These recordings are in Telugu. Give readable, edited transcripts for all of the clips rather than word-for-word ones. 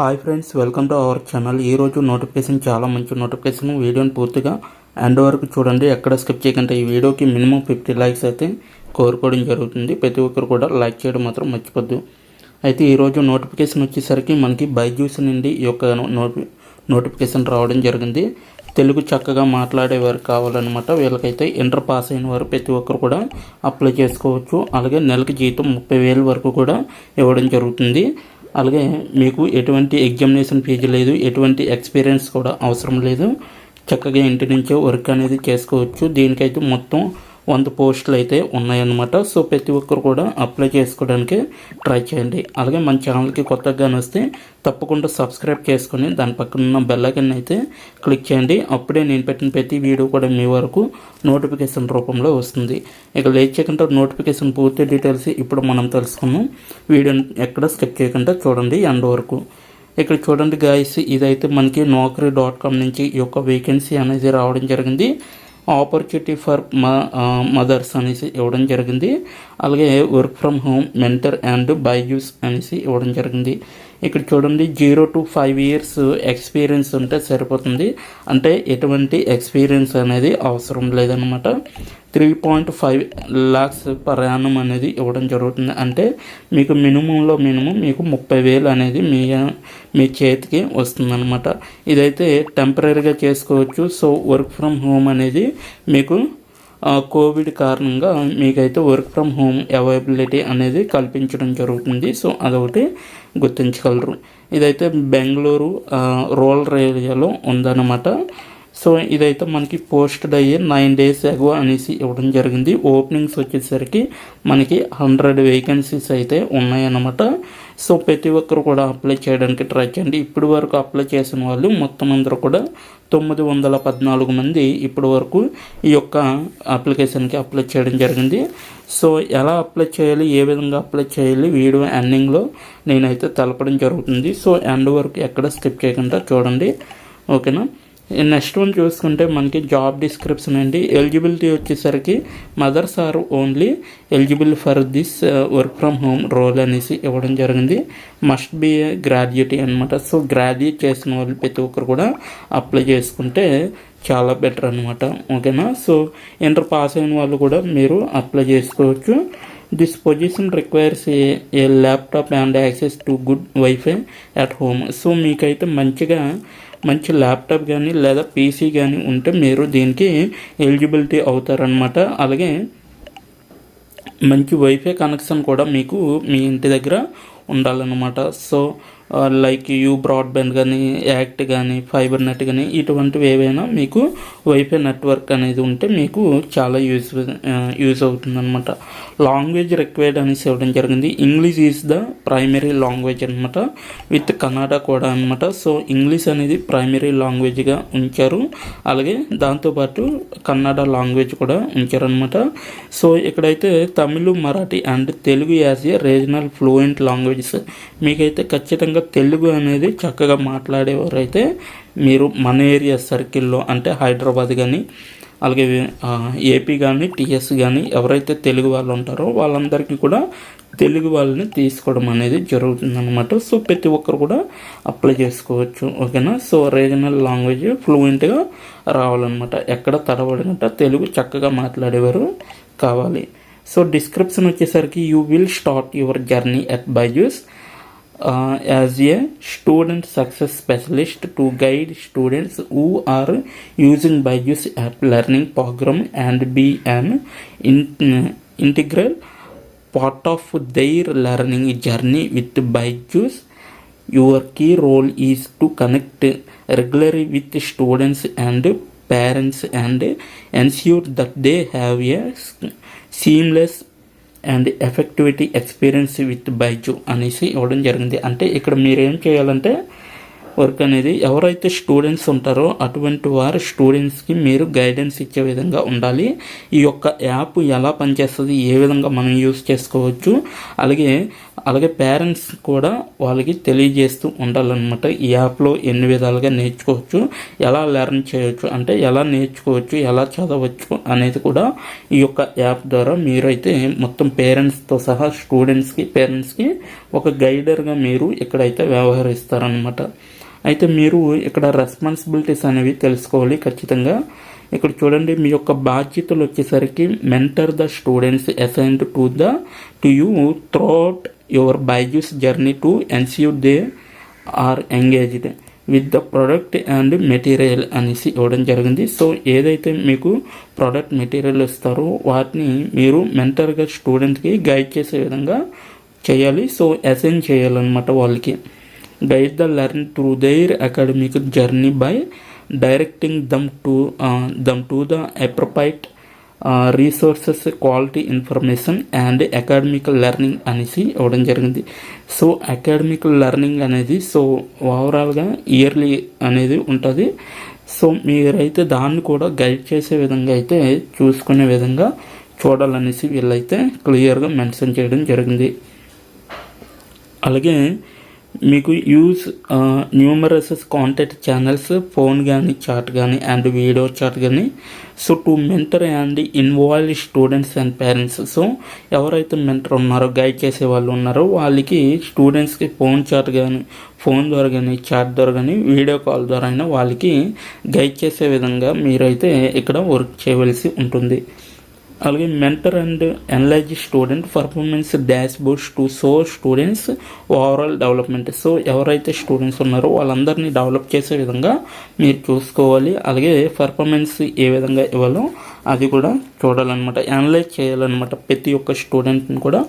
Hi friends, welcome to our channel. ఈరోజు నోటిఫికేషన్ చాలా మంచి నోటిఫికేషన్. వీడియోని పూర్తిగా ఎండ్ వరకు చూడండి, ఎక్కడ స్కిప్ చేయకుండా. ఈ వీడియోకి మినిమం 50 లైక్స్ అయితే కోరుకోవడం జరుగుతుంది. ప్రతి ఒక్కరు కూడా లైక్ చేయడం మాత్రం మర్చిపోద్దు. అయితే ఈరోజు నోటిఫికేషన్ వచ్చేసరికి మనకి బైజూస్ నుండి ఈ యొక్క నోటిఫికేషన్ రావడం జరిగింది. తెలుగు చక్కగా మాట్లాడేవారు కావాలన్నమాట. వీళ్ళకైతే ఇంటర్ పాస్ అయిన వారు ప్రతి ఒక్కరు కూడా అప్లై చేసుకోవచ్చు. అలాగే నెలకి జీతం 30,000 వరకు కూడా ఇవ్వడం జరుగుతుంది. అలాగే మీకు ఎటువంటి ఎగ్జామినేషన్ ఫీజు లేదు, ఎటువంటి ఎక్స్పీరియన్స్ కూడా అవసరం లేదు. చక్కగా ఇంటి నుంచే వర్క్ అనేది చేసుకోవచ్చు. దీనికైతే మొత్తం 100 పోస్టులు అయితే ఉన్నాయన్నమాట. సో ప్రతి ఒక్కరు కూడా అప్లై చేసుకోవడానికి ట్రై చేయండి. అలాగే మన ఛానల్కి కొత్తగా వస్తే తప్పకుండా సబ్స్క్రైబ్ చేసుకొని దాని పక్కన ఉన్న బెల్ ఐకాన్ అయితే క్లిక్ చేయండి. అప్పుడే నేను పెట్టిన ప్రతి వీడియో కూడా మీ వరకు నోటిఫికేషన్ రూపంలో వస్తుంది. ఇక లేట్ చేయకుండా నోటిఫికేషన్ పూర్తి డీటెయిల్స్ ఇప్పుడు మనం తెలుసుకున్నాం. వీడియోని ఎక్కడ స్కిప్ చేయకుండా చూడండి ఎండ్ వరకు. ఇక్కడ చూడండి గాయస్, ఇదైతే మనకి naukri.com నుంచి ఈ యొక్క వేకెన్సీ అనేది రావడం జరిగింది. ఆపర్చునిటీ ఫర్ మదర్స్ అనేసి ఇవ్వడం జరిగింది. అలాగే work from home mentor and Byju's అనేసి ఇవ్వడం జరిగింది. ఇక్కడ చూడండి 0 to 5 years ఎక్స్పీరియన్స్ ఉంటే సరిపోతుంది. అంటే ఎటువంటి ఎక్స్పీరియన్స్ అనేది అవసరం లేదనమాట. 3.5 lakhs పర్ యానం అనేది ఇవ్వడం జరుగుతుంది. అంటే మీకు మినిమంలో మినిమం మీకు 30,000 అనేది మీ చేతికి వస్తుందన్నమాట. ఇదైతే టెంపరీగా చేసుకోవచ్చు. సో వర్క్ ఫ్రమ్ హోమ్ అనేది మీకు కోవిడ్ కారణంగా మీకైతే వర్క్ ఫ్రమ్ హోమ్ అవైలబిలిటీ అనేది కల్పించడం జరుగుతుంది. సో అదొకటి గుర్తించగలరు. ఇదైతే బెంగళూరు రూరల్ ఏరియాలో ఉందన్నమాట. సో ఇదైతే మనకి పోస్టెడ్ అయ్యే 9 days ago అనేసి ఇవ్వడం జరిగింది. ఓపెనింగ్స్ వచ్చేసరికి మనకి 100 వేకెన్సీస్ అయితే ఉన్నాయన్నమాట. సో ప్రతి ఒక్కరు కూడా అప్లై చేయడానికి ట్రై చేయండి. ఇప్పటి వరకు అప్లై చేసిన వాళ్ళు మొత్తం అందరూ కూడా 914 మంది ఇప్పటి వరకు ఈ యొక్క అప్లికేషన్కి అప్లై చేయడం జరిగింది. సో ఎలా అప్లై చేయాలి, ఏ విధంగా అప్లై చేయాలి వీడియో ఎండింగ్లో నేనైతే తెలపడం జరుగుతుంది. సో ఎండ్ వరకు ఎక్కడ స్కిప్ చేయకుండా చూడండి, ఓకేనా. నెక్స్ట్ వన్ చూసుకుంటే మనకి జాబ్ డిస్క్రిప్షన్ అండి. ఎలిజిబిలిటీ వచ్చేసరికి mothers are only eligible for this work from home role అనేసి ఇవ్వడం జరిగింది. మస్ట్ బి ఏ గ్రాడ్యుయేట్ అనమాట. సో గ్రాడ్యుయేట్ చేసిన వాళ్ళు ప్రతి ఒక్కరు కూడా అప్లై చేసుకుంటే చాలా బెటర్ అనమాట, ఓకేనా. సో ఇంటర్ పాస్ అయిన వాళ్ళు కూడా మీరు అప్లై చేసుకోవచ్చు. This position requires a laptop and access to good wifi at home. So మీకైతే మంచి ల్యాప్టాప్ కానీ లేదా పీసీ కానీ ఉంటే మీరు దీనికి ఎలిజిబిలిటీ అవుతారనమాట. అలాగే మంచి వైఫై కనెక్షన్ కూడా మీకు మీ ఇంటి దగ్గర ఉండాలన్నమాట. సో లైక్ యూ బ్రాడ్బ్యాండ్ కానీ, యాక్ట్ కానీ, ఫైబర్ నెట్ కానీ ఇటువంటివి ఏవైనా మీకు వైఫై నెట్వర్క్ అనేది ఉంటే మీకు చాలా యూజ్ అవుతుందన్నమాట. లాంగ్వేజ్ రిక్వైర్డ్ అనేసి ఇవ్వడం జరిగింది. English is the primary language అనమాట, విత్ కన్నడ కూడా అనమాట. సో ఇంగ్లీష్ అనేది ప్రైమరీ లాంగ్వేజ్గా ఉంచారు. అలాగే దాంతోపాటు కన్నడ లాంగ్వేజ్ కూడా ఉంచారనమాట. సో ఇక్కడైతే Tamil, Marathi and Telugu as a regional fluent languages. మీకైతే ఖచ్చితంగా తెలుగు అనేది చక్కగా మాట్లాడేవారైతే మీరు మన ఏరియా సర్కిల్లో అంటే హైదరాబాద్ కానీ, అలాగే ఏపీ కానీ, టీఎస్ కానీ ఎవరైతే తెలుగు వాళ్ళు ఉంటారో వాళ్ళందరికీ కూడా తెలుగు వాళ్ళని తీసుకోవడం అనేది జరుగుతుందన్నమాట. సో ప్రతి ఒక్కరు కూడా అప్లై చేసుకోవచ్చు, ఓకేనా. సో రీజనల్ లాంగ్వేజ్ ఫ్లూయెంట్గా రావాలన్నమాట. ఎక్కడ తడబడినట్ట తెలుగు చక్కగా మాట్లాడేవారు కావాలి. సో డిస్క్రిప్షన్ వచ్చేసరికి you will start your journey at Byju's as a student success specialist to guide students who are using Byju's app learning program and be an integral part of their learning journey with Byju's. Your key role is to connect regularly with students and parents and ensure that they have a seamless and effectivity experience with Byju అనేసి ఇవ్వడం జరిగింది. అంటే ఇక్కడ మీరు ఏం చేయాలంటే వర్క్ అనేది ఎవరైతే స్టూడెంట్స్ ఉంటారో అటువంటి వారు స్టూడెంట్స్కి మీరు గైడెన్స్ ఇచ్చే విధంగా ఉండాలి. ఈ యొక్క యాప్ ఎలా పనిచేస్తుంది, ఏ విధంగా మనం యూజ్ చేసుకోవచ్చు, అలాగే అలాగే పేరెంట్స్ కూడా వాళ్ళకి తెలియజేస్తూ ఉండాలన్నమాట. ఈ యాప్లో ఎన్ని విధాలుగా నేర్చుకోవచ్చు, ఎలా లెర్న్ చేయవచ్చు, అంటే ఎలా నేర్చుకోవచ్చు, ఎలా చదవచ్చు అనేది కూడా ఈ యొక్క యాప్ ద్వారా మీరైతే మొత్తం పేరెంట్స్తో సహా స్టూడెంట్స్కి, పేరెంట్స్కి ఒక గైడర్గా మీరు ఇక్కడైతే వ్యవహరిస్తారనమాట. అయితే మీరు ఇక్కడ రెస్పాన్సిబిలిటీస్ అనేవి తెలుసుకోవాలి ఖచ్చితంగా. ఇక్కడ చూడండి, మీ యొక్క బాధ్యతలు వచ్చేసరికి mentor the students assigned to you throughout your Byju's journey to ensure they are engaged with the product and material అనేసి ఇవ్వడం జరిగింది. సో ఏదైతే మీకు ప్రోడక్ట్ మెటీరియల్ ఇస్తారో వాటిని మీరు మెంటర్గా స్టూడెంట్కి గైడ్ చేసే విధంగా చేయాలి. సో అసైన్ చేయాలన్నమాట వాళ్ళకి. Guide the learn through their academic journey by directing them to the appropriate resources, quality information and academic learning అనేసి ఇవ్వడం జరిగింది. సో అకాడమిక్ లెర్నింగ్ అనేది సో ఓవరాల్గా ఇయర్లీ అనేది ఉంటుంది. సో మీరైతే దాన్ని కూడా గైడ్ చేసే విధంగా అయితే చూసుకునే విధంగా చూడాలనేసి వీళ్ళైతే క్లియర్గా మెన్షన్ చేయడం జరిగింది. అలాగే మీకు use numerous contact channels, phone కానీ, చాట్ కానీ అండ్ వీడియో చాట్ కానీ, so to mentor and involve students and parents. So ఎవరైతే మెంటర్ ఉన్నారో, గైడ్ చేసే వాళ్ళు ఉన్నారో వాళ్ళకి స్టూడెంట్స్కి ఫోన్ చాట్ కానీ, ఫోన్ ద్వారా కానీ, చాట్ ద్వారా కానీ, వీడియో కాల్ ద్వారా అయినా వాళ్ళకి గైడ్ చేసే విధంగా మీరైతే ఇక్కడ వర్క్ చేయవలసి ఉంటుంది. అలాగే mentor and analyse student performance dash boards to show students overall development. So ఎవరైతే స్టూడెంట్స్ ఉన్నారో వాళ్ళందరినీ డెవలప్ చేసే విధంగా మీరు చూసుకోవాలి. అలాగే పర్ఫార్మెన్స్ ఏ విధంగా ఇవ్వాలో అది కూడా చూడాలన్నమాట, అనలైజ్ చేయాలన్నమాట. ప్రతి ఒక్క స్టూడెంట్ని కూడా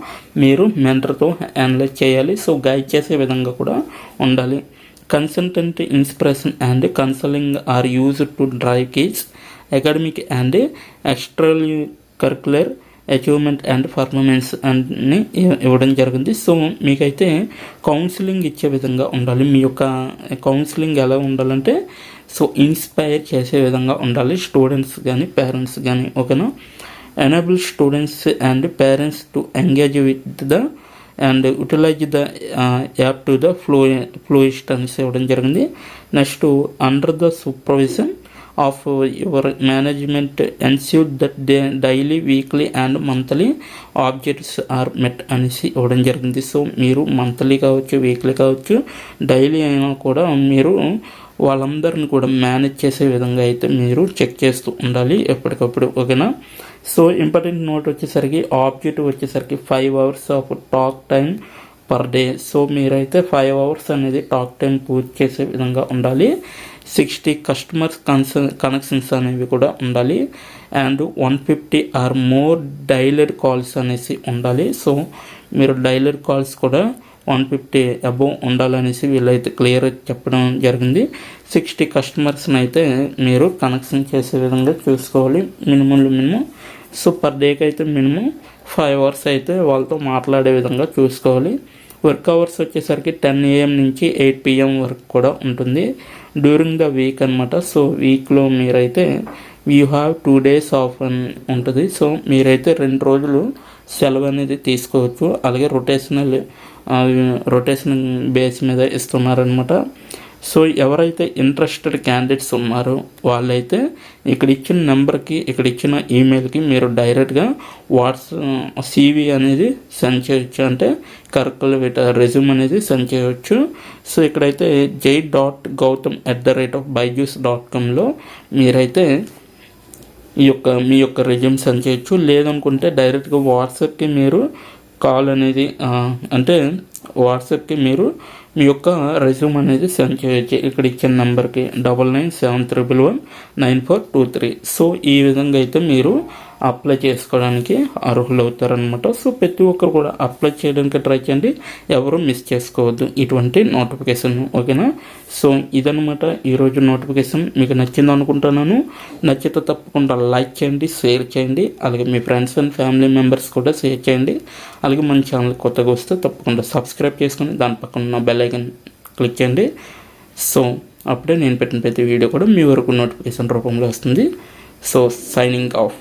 మీరు మెంటర్తో అనలైజ్ చేయాలి. సో గైడ్ చేసే విధంగా కూడా ఉండాలి. Consultant inspiration and counselling are used to drive kids academic and extra curricular achievement and performance అని ఇవ్వడం జరిగింది. సో మీకైతే కౌన్సిలింగ్ ఇచ్చే విధంగా ఉండాలి. మీ యొక్క కౌన్సిలింగ్ ఎలా ఉండాలంటే సో ఇన్స్పైర్ చేసే విధంగా ఉండాలి స్టూడెంట్స్ కానీ, పేరెంట్స్ కానీ. ఓకేనా. Enable students and parents to engage with the and utilize the app to the fullest అనేసి ఇవ్వడం జరిగింది. Next under the supervision of your management ensure that daily, weekly and monthly objects are met అనేసి ఇవ్వడం జరిగింది. సో మీరు మంత్లీ కావచ్చు, వీక్లీ కావచ్చు, డైలీ అయినా కూడా మీరు వాళ్ళందరిని కూడా మేనేజ్ చేసే విధంగా అయితే మీరు చెక్ చేస్తూ ఉండాలి ఎప్పటికప్పుడు. ఓకేనా. సో ఇంపార్టెంట్ నోట్ వచ్చేసరికి ఆబ్జెక్ట్ వచ్చేసరికి 5 hours of talk time per day. So మీరైతే 5 hours అనేది టాక్ టైం పూర్తి చేసే విధంగా ఉండాలి. 60 కస్టమర్స్ కనెక్షన్స్ అనేవి కూడా ఉండాలి. And 150 or more dialer calls అనేసి ఉండాలి. సో మీరు డైలర్ కాల్స్ కూడా 150 అబోవ్ ఉండాలనేసి వీళ్ళైతే క్లియర్ చెప్పడం జరిగింది. 60 కస్టమర్స్ని అయితే మీరు కనెక్షన్ చేసే విధంగా చూసుకోవాలి మినిమం. సో పర్ డేకి అయితే మినిమం 5 hours అయితే వాళ్ళతో మాట్లాడే విధంగా చూసుకోవాలి. వర్క్ అవర్స్ వచ్చేసరికి 10 AM నుంచి 8 PM వరకు కూడా ఉంటుంది డ్యూరింగ్ ద వీక్ అనమాట. సో వీక్లో మీరైతే యూ హ్యావ్ 2 days ఆఫ్ అని ఉంటుంది. సో మీరైతే 2 రోజులు సెలవు అనేది తీసుకోవచ్చు. అలాగే రొటేషనల్ బేస్ మీద ఇస్తున్నారనమాట. సో ఎవరైతే ఇంట్రెస్టెడ్ క్యాండిడేట్స్ ఉన్నారో వాళ్ళైతే ఇక్కడ ఇచ్చిన నెంబర్కి, ఇక్కడ ఇచ్చిన ఈమెయిల్కి మీరు డైరెక్ట్గా CV అనేది సెండ్ చేయొచ్చు. అంటే కరిక్యులర్ రెజ్యూమ్ అనేది సెండ్ చేయవచ్చు. సో ఇక్కడైతే jai.gautam@byju's.comలో మీరైతే మీ యొక్క రెజ్యూమ్ సెండ్ చేయొచ్చు. లేదనుకుంటే డైరెక్ట్గా వాట్సాప్కి మీరు కాల్ అనేది అంటే వాట్సాప్కి మీరు మీ యొక్క రెజ్యూమ్ అనేది సెండ్ చేయొచ్చు. ఇక్కడ ఇచ్చిన నెంబర్కి 9971119423. సో ఈ విధంగా అయితే మీరు అప్లై చేసుకోవడానికి అర్హులు అవుతారనమాట. సో ప్రతి ఒక్కరు కూడా అప్లై చేయడానికి ట్రై చేయండి, ఎవరు మిస్ చేసుకోవద్దు ఇటువంటి నోటిఫికేషన్. ఓకేనా. సో ఇదనమాట ఈరోజు నోటిఫికేషన్. మీకు నచ్చింది అనుకుంటున్నాను. నచ్చితే తప్పకుండా లైక్ చేయండి, షేర్ చేయండి. అలాగే మీ ఫ్రెండ్స్ అండ్ ఫ్యామిలీ మెంబర్స్ కూడా షేర్ చేయండి. అలాగే మన ఛానల్ కొత్తగా వస్తే తప్పకుండా సబ్స్క్రైబ్ చేసుకొని దాని పక్కన ఉన్న బెల్ ఐకాన్ క్లిక్ చేయండి. సో అప్పుడే నేను పెట్టిన ప్రతి వీడియో కూడా మీ వరకు నోటిఫికేషన్ రూపంలో వస్తుంది. So signing off.